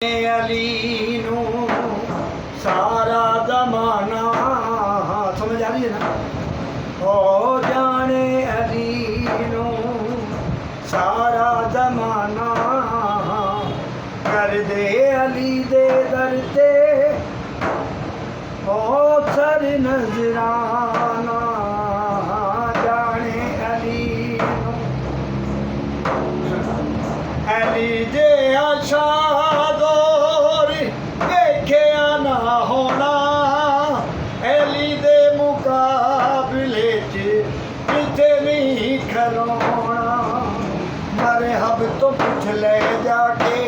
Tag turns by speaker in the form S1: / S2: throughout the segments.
S1: अली नू सारा जमाना समझ आ रही है ना। ओ जाने अली नू सारा जमाना कर दे अली दे दर ते ओ सर नजराना जाने अली नू अली जे आशा मरहब तो पूछ ले जाके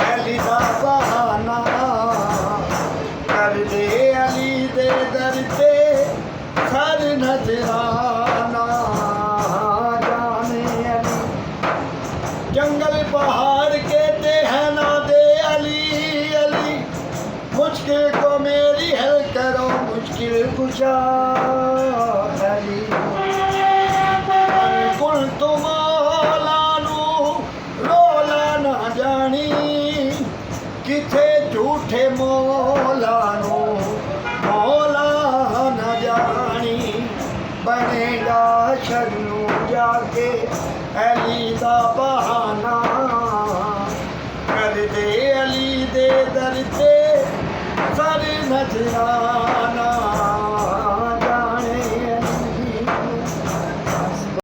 S1: अली दा बहाना कर दे अली दे दर ते सर नजराना जाने अली जंगल पहाड़ कहते हैं ना दे अली अली मुश्किल को मेरी हल करो मुश्किल कुशा अली कुल तुम किथे झूठे मौला नो मौला न जानी बनेगा शरणू जाके अली दा बहाना कर दे अली दे दर ते सर नजराना।